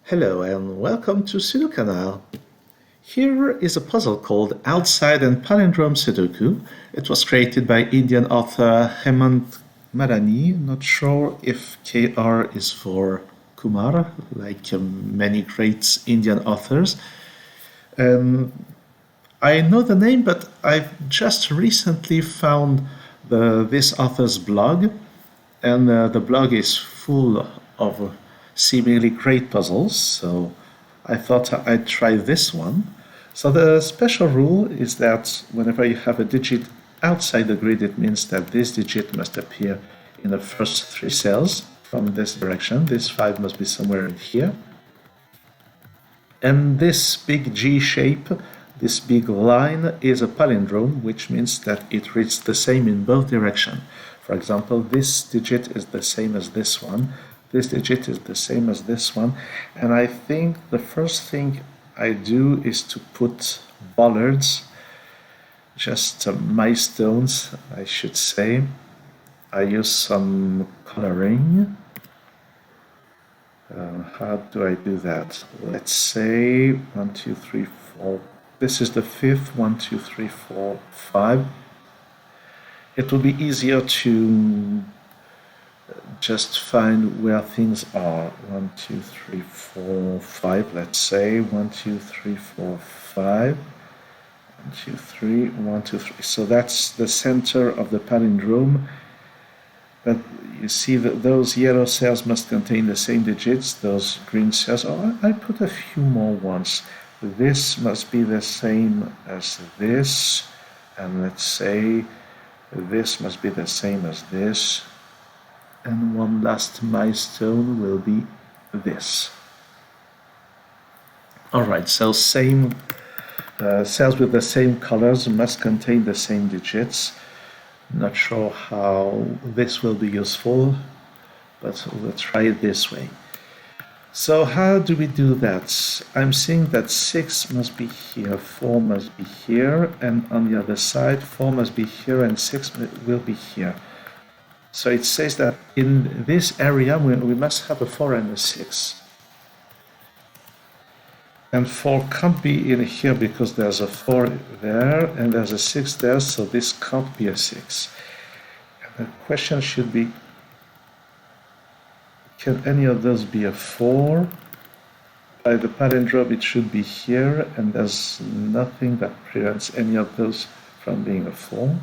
Hello and welcome to SudoKanard. Here is a puzzle called Outside+Palindrome Sudoku. It was created by Indian author Hemant Malani. Not sure if KR is for Kumar, like many great Indian authors. I know the name, but I've just recently found this author's blog, and the blog is full of seemingly great puzzles, so I thought I'd try this one. So the special rule is that whenever you have a digit outside the grid, it means that this digit must appear in the first three cells from this direction. This 5 must be somewhere in here. And this big G shape, this big line, is a palindrome, which means that it reads the same in both directions. For example, this digit is the same as this one. This digit is the same as this one. And I think the first thing I do is to put bollards, just milestones, I should say. I use some coloring. How do I do that? Let's say 1, 2, 3, 4. This is the fifth. 1, 2, 3, 4, 5. It will be easier to just find where things are. 1, 2, 3, 4, 5. Let's say 1, 2, 3, 4, 5. 1, 2, 3, 1, 2, 3. So that's the center of the palindrome. But you see that those yellow cells must contain the same digits, those green cells. Oh, I put a few more ones. This must be the same as this. And let's say this must be the same as this. And one last milestone will be this. Alright, so same cells with the same colors must contain the same digits. Not sure how this will be useful, but we'll try it this way. So how do we do that? I'm seeing that 6 must be here, 4 must be here, and on the other side 4 must be here and 6 will be here. So it says that in this area we must have a 4 and a 6. And 4 can't be in here because there's a 4 there and there's a 6 there, so this can't be a 6. And the question should be, can any of those be a 4? By the palindrome it should be here, and there's nothing that prevents any of those from being a 4.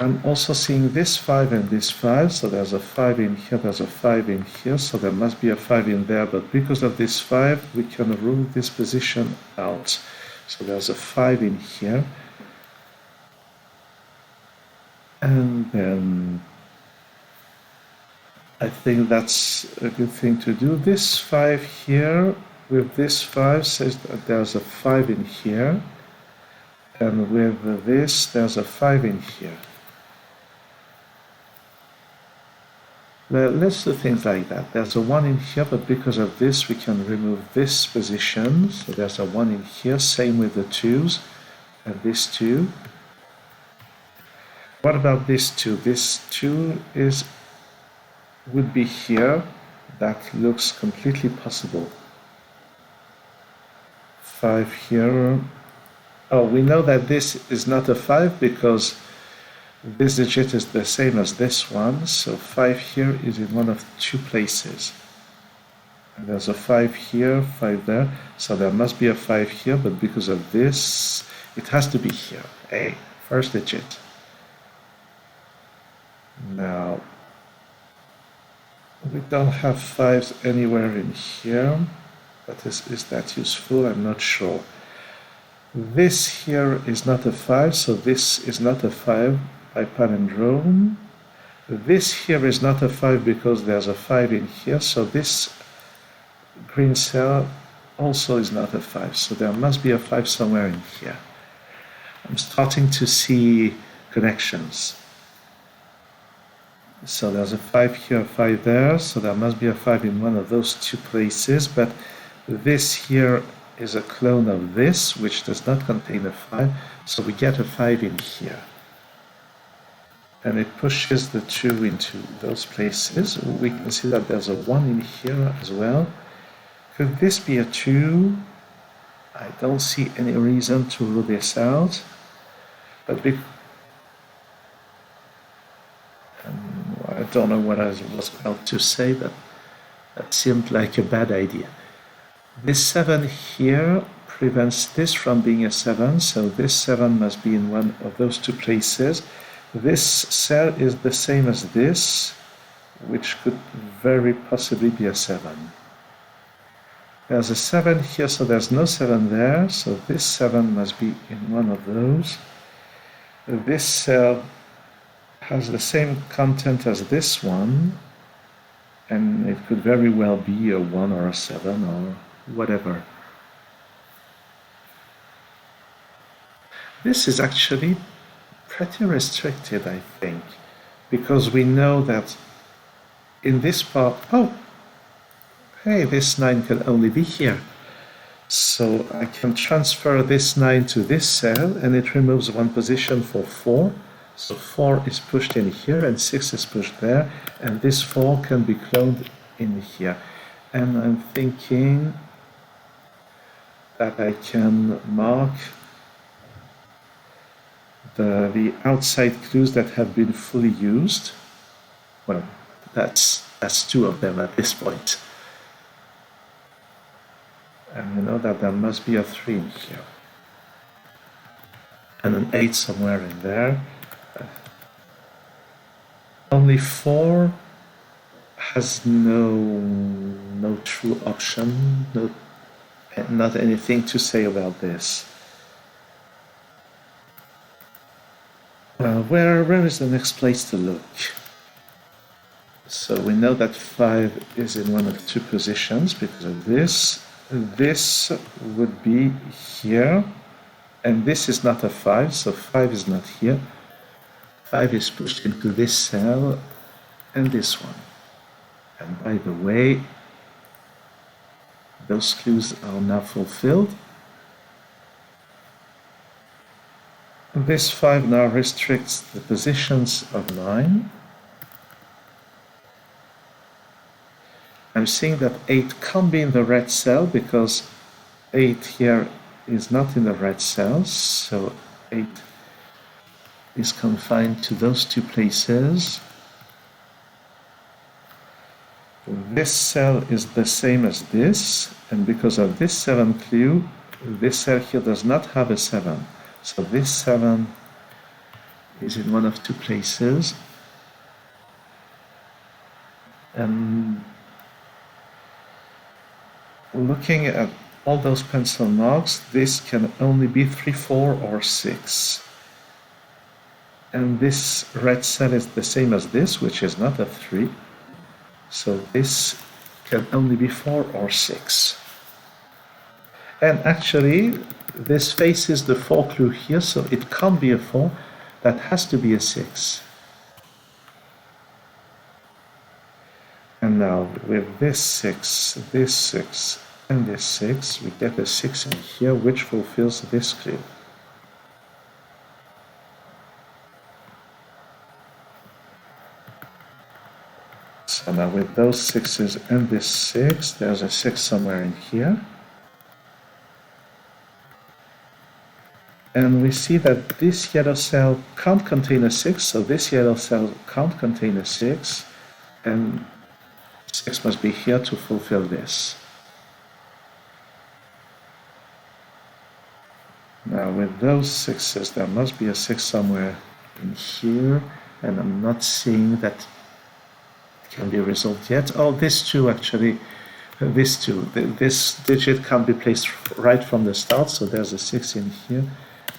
I'm also seeing this 5 and this 5, so there's a 5 in here, there's a 5 in here, so there must be a 5 in there, but because of this 5, we can rule this position out. So there's a 5 in here. And then I think that's a good thing to do. This 5 here with this 5 says that there's a 5 in here, and with this there's a 5 in here. Let's do things like that. There's a 1 in here, but because of this, we can remove this position. So there's a 1 in here, same with the 2s, and this 2. What about this 2? This 2 would be here. That looks completely possible. 5 here. Oh, we know that this is not a 5 because this digit is the same as this one, so 5 here is in one of 2 places. And there's a 5 here, 5 there, so there must be a 5 here, but because of this, it has to be here. A, first digit. Now, we don't have 5s anywhere in here, but is that useful? I'm not sure. This here is not a 5, so this is not a 5 by palindrome. This here is not a 5 because there's a 5 in here, so this green cell also is not a 5, so there must be a 5 somewhere in here. I'm starting to see connections. So there's a 5 here, a 5 there, so there must be a 5 in one of those 2 places, but this here is a clone of this, which does not contain a 5, so we get a 5 in here. and it pushes the 2 into those places. We can see that there's a 1 in here as well. Could this be a 2? I don't see any reason to rule this out. But I don't know what I was about to say, but that seemed like a bad idea. This 7 here prevents this from being a 7, so this 7 must be in one of those two places. This cell is the same as this, which could very possibly be a 7. There's a 7 here, so there's no 7 there, so this 7 must be in one of those. This cell has the same content as this one, and it could very well be a 1 or a 7 or whatever. This is actually pretty restricted, I think, because we know that in this part, oh, hey, this 9 can only be here. So I can transfer this 9 to this cell, and it removes one position for 4. So 4 is pushed in here, and 6 is pushed there, and this 4 can be cloned in here. And I'm thinking that I can mark the outside clues that have been fully used. Well, that's 2 of them at this point. And you know that there must be a 3 in here. And an 8 somewhere in there. Only 4 has no true option, not anything to say about this. Where is the next place to look? So we know that 5 is in one of two positions because of this. This would be here, and this is not a 5, so 5 is not here. 5 is pushed into this cell and this one. And by the way, those clues are now fulfilled. This 5 now restricts the positions of 9. I'm seeing that 8 can't be in the red cell because 8 here is not in the red cells, so 8 is confined to those two places. This cell is the same as this, and because of this 7 clue, this cell here does not have a 7. So this 7 is in one of two places. And looking at all those pencil marks, this can only be 3, 4, or 6. And this red cell is the same as this, which is not a 3. So this can only be 4 or 6. And actually, this faces the 4 clue here, so it can't be a 4. That has to be a 6. And now with this 6, and this 6, we get a 6 in here, which fulfills this clue. So now with those 6s and this 6, there's a 6 somewhere in here. And we see that this yellow cell can't contain a 6, so this yellow cell can't contain a 6, and 6 must be here to fulfill this. Now with those 6s, there must be a 6 somewhere in here, and I'm not seeing that it can be resolved yet. Oh, this 2 actually, this 2, this digit can be placed right from the start, so there's a 6 in here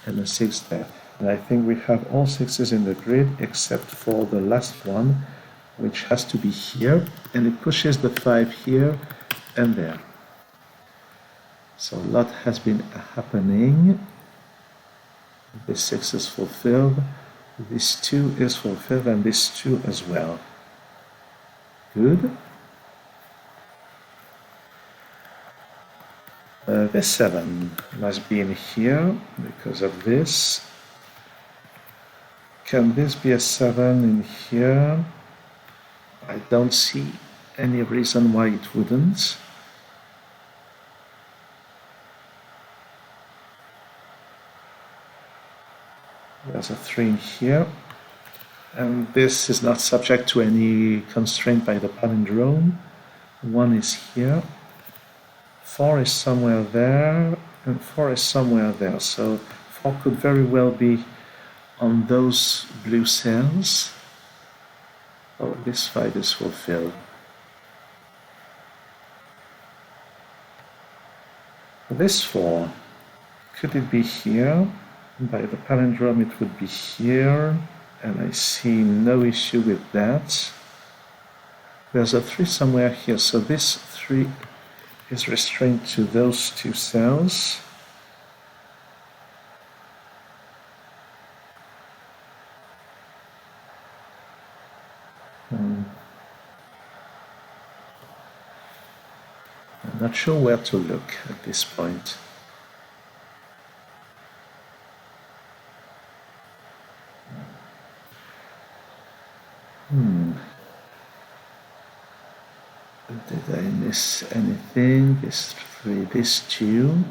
and a 6 there. And I think we have all 6s in the grid except for the last one, which has to be here, and it pushes the 5 here and there. So a lot has been happening. This 6 is fulfilled, this 2 is fulfilled, and this 2 as well. Good. This 7 must be in here because of this. Can this be a 7 in here? I don't see any reason why it wouldn't. There's a 3 in here. And this is not subject to any constraint by the palindrome. 1 is here. 4 is somewhere there. And 4 is somewhere there. So 4 could very well be on those blue cells. Oh, this 5 is fulfilled. This 4, could it be here? By the palindrome it would be here, and I see no issue with that. There's a 3 somewhere here, so this 3 is restrained to those 2 cells. I'm not sure where to look at this point. Did I miss anything? This 3, this 2.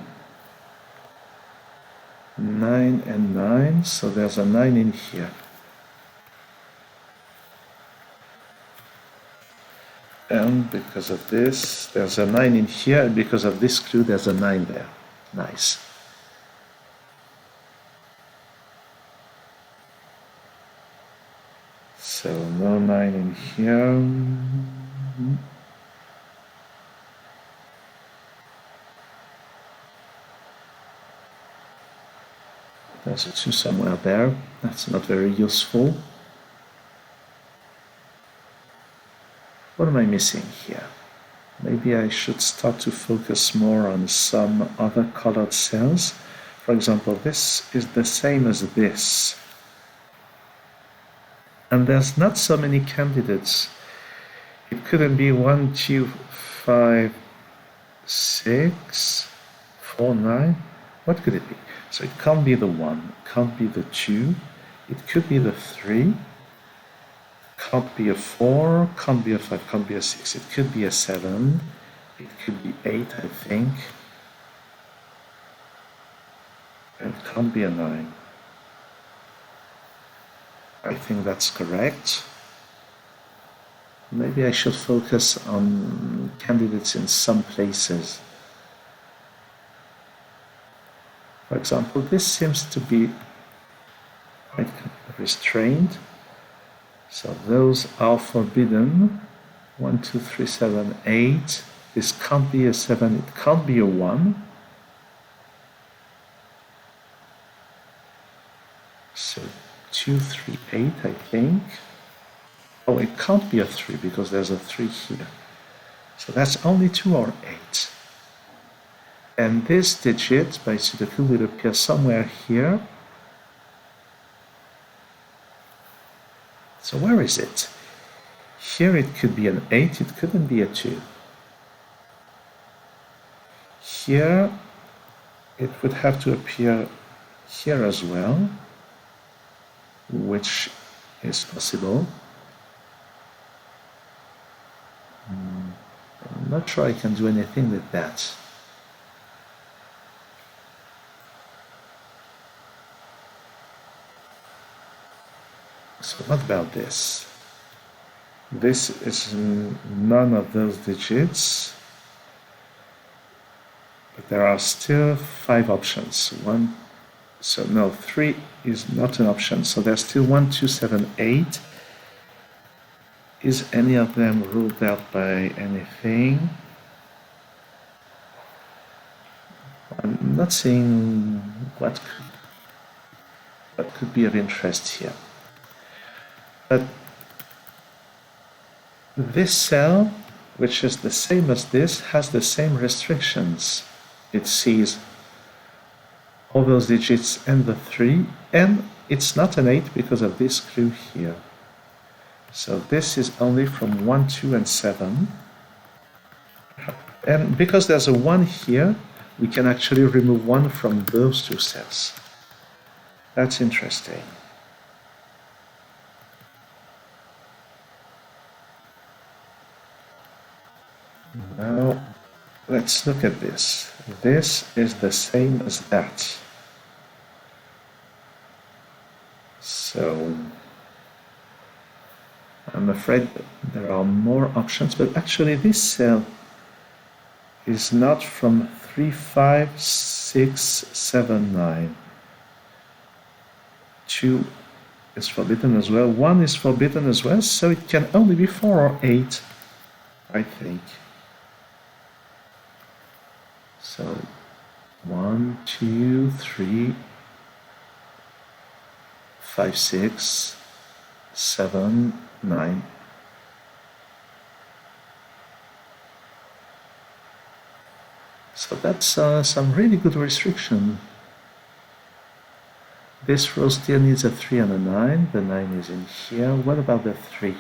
9 and 9, so there's a 9 in here. And because of this, there's a 9 in here, and because of this clue, there's a 9 there. Nice. So no 9 in here. There's a 2 somewhere there. That's not very useful. What am I missing here? Maybe I should start to focus more on some other colored cells. For example, this is the same as this. And there's not so many candidates. It couldn't be 1, 2, 5, 6, 4, 9. What could it be? So it can't be the 1, can't be the 2. It could be the 3. Can't be a 4, can't be a 5, can't be a 6. It could be a 7. It could be 8, I think. And it can't be a 9. I think that's correct. Maybe I should focus on candidates in some places. For example, this seems to be quite restrained. So those are forbidden. 1, 2, 3, 7, 8. This can't be a 7, it can't be a 1. So 2, 3, 8, I think. Oh, it can't be a 3 because there's a 3 here. So that's only 2 or 8. And this digit by Sudoku will appear somewhere here. So where is it? Here it could be an 8, it couldn't be a 2. Here it would have to appear here as well, which is possible. I'm not sure I can do anything with that. So what about this? This is none of those digits, but there are still 5 options. 3 is not an option, so there's still 1, 2, 7, 8. Is any of them ruled out by anything? I'm not seeing what could be of interest here. But this cell, which is the same as this, has the same restrictions. It sees all those digits and the 3, and it's not an 8 because of this clue here. So this is only from 1, 2, and 7. And because there's a 1 here, we can actually remove 1 from those 2 cells. That's interesting. Now, let's look at this. This is the same as that. So, I'm afraid there are more options, but actually this cell is not from 3, 5, 6, 7, 9. 2 is forbidden as well. 1 is forbidden as well, so it can only be 4 or 8, I think. So 1, 2, 3, 5, 6, 7, 9. So that's some really good restriction. This row still needs a 3 and a 9. The 9 is in here. What about the 3?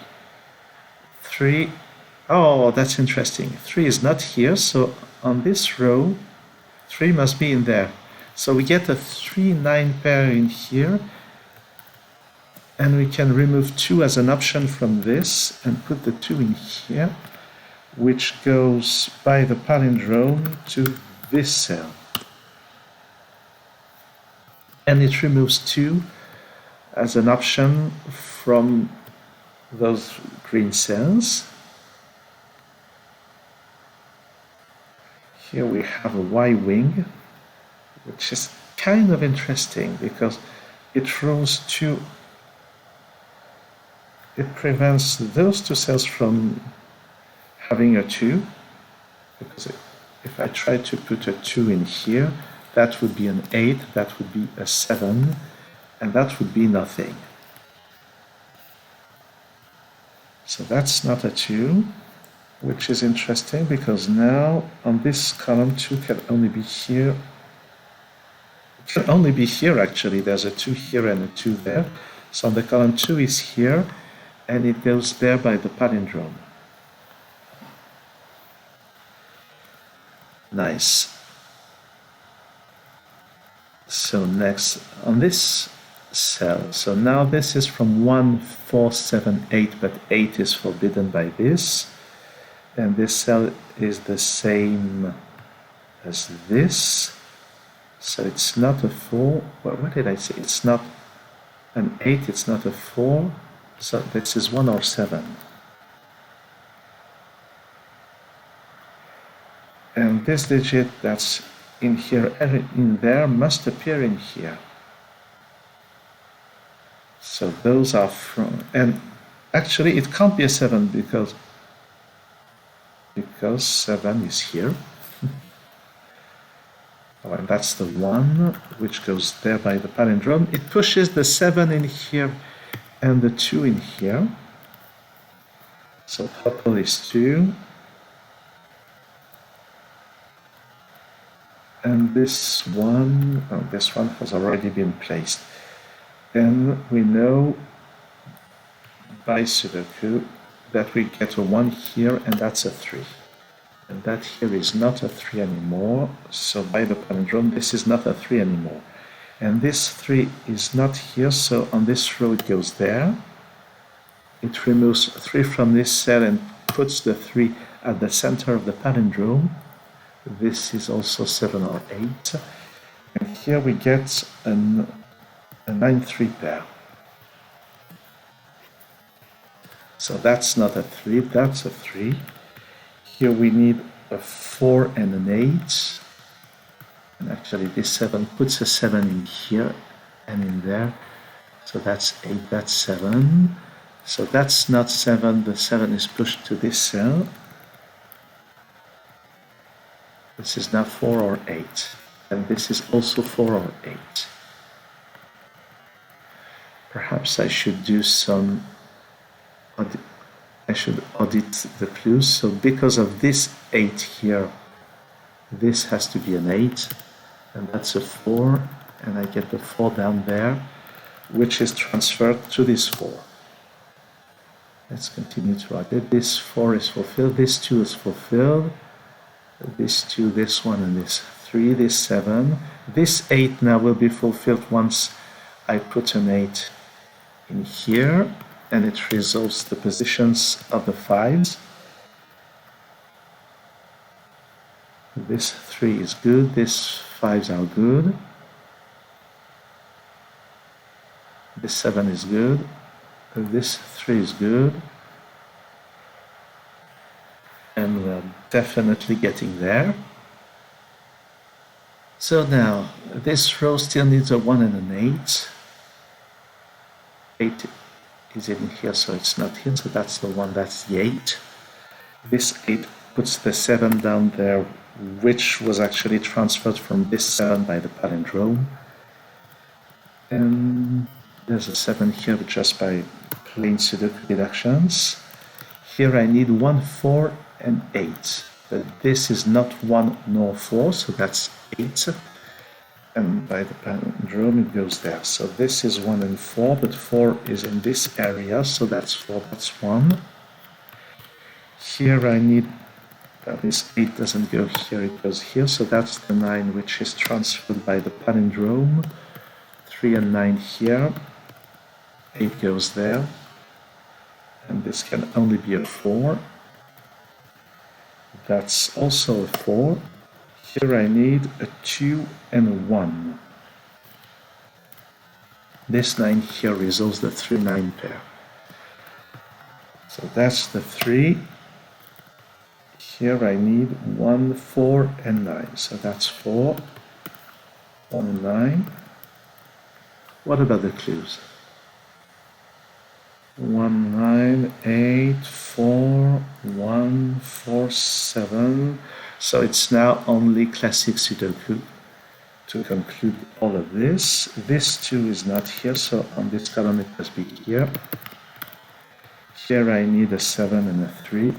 3. Oh, that's interesting. 3 is not here, so on this row, 3 must be in there. So we get a 3-9 pair in here, and we can remove 2 as an option from this and put the 2 in here, which goes by the palindrome to this cell. And it removes 2 as an option from those green cells. Here we have a Y wing, which is kind of interesting because it throws 2. It prevents those 2 cells from having a 2, because if I try to put a 2 in here, that would be an 8, that would be a 7, and that would be nothing. So that's not a 2, which is interesting because now on this column 2 can only be here. It can only be here actually. There's a 2 here and a 2 there. So on the column 2 is here, and it goes there by the palindrome. Nice. So next on this cell, so now this is from 1, 4, 7, 8, but 8 is forbidden by this, and this cell is the same as this, so it's not a 4. Well, what did I say? It's not an 8, it's not a 4, so this is 1 or 7. And this digit that's in here and in there must appear in here. So those are from, and actually it can't be a 7 because 7 is here. Oh, and that's the 1 which goes there by the palindrome. It pushes the 7 in here and the 2 in here. So total is 2. And this one has already been placed. And we know by Sudoku that we get a 1 here, and that's a 3. And that here is not a 3 anymore, so by the palindrome this is not a 3 anymore. And this 3 is not here, so on this row it goes there. It removes 3 from this cell and puts the 3 at the center of the palindrome. This is also 7 or 8. And here we get a 9-3 pair. So that's not a 3, that's a 3. Here we need a 4 and an 8. And actually this 7 puts a 7 in here and in there. So that's 8, that's 7. So that's not 7, the 7 is pushed to this cell. This is now 4 or 8, and this is also 4 or 8. Perhaps I should do some, I should audit the clues. So because of this 8 here, this has to be an 8, and that's a 4, and I get the 4 down there, which is transferred to this 4. Let's continue to audit. This 4 is fulfilled, this 2 is fulfilled. This 2, this 1, and this 3, this 7. This 8 now will be fulfilled once I put an 8 in here, and it resolves the positions of the 5s. This 3 is good, this 5s are good, this 7 is good, this 3 is good, and we're definitely getting there. So now, this row still needs a 1 and an 8. 8 is in here, so it's not here, so that's the 1, that's the 8. This 8 puts the 7 down there, which was actually transferred from this 7 by the palindrome. And there's a 7 here just by plain Sudoku deductions. Here I need 1, 4, and 8. But this is not 1 nor 4, so that's 8. And by the palindrome it goes there. So this is 1 and 4, but 4 is in this area, so that's 4, that's 1. Here I need, this 8 doesn't go here, it goes here, so that's the 9 which is transferred by the palindrome. 3 and 9 here, 8 goes there, and this can only be a 4. That's also a 4. Here I need a 2 and a 1. This 9 here resolves the 3-9 pair. So that's the 3. Here I need 1, 4, and 9. So that's 4, 1, 9. What about the clues? 1, 9, 8, 4, 1, 4, 7. So it's now only classic Sudoku to conclude all of this. This 2 is not here, so on this column it must be here. Here I need a 7 and a 3.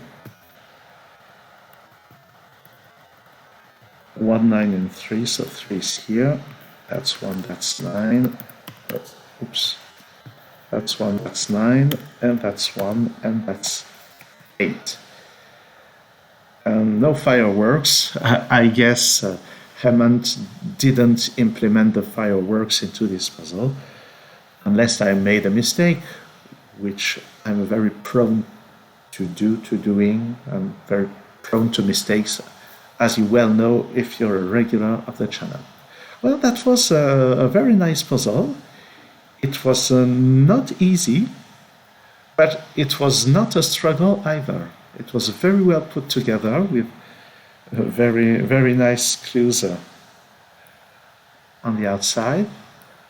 1, 9, and 3, so 3 is here. That's 1, that's 9. Oops. That's 1, that's 9, and that's 1, and that's 8. No fireworks. I guess Hemant didn't implement the fireworks into this puzzle, unless I made a mistake, which I'm very prone to doing. I'm very prone to mistakes, as you well know if you're a regular of the channel. Well, that was a very nice puzzle. It was not easy, but it was not a struggle either. It was very well put together with very, very nice clues on the outside.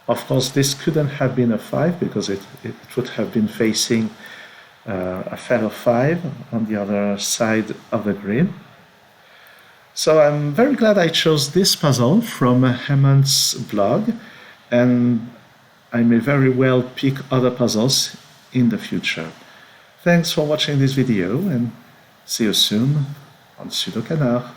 Of course, this couldn't have been a 5 because it would have been facing a fellow 5 on the other side of the grid. So I'm very glad I chose this puzzle from Hemant's blog, and I may very well pick other puzzles in the future. Thanks for watching this video, and see you soon on SudoKanard.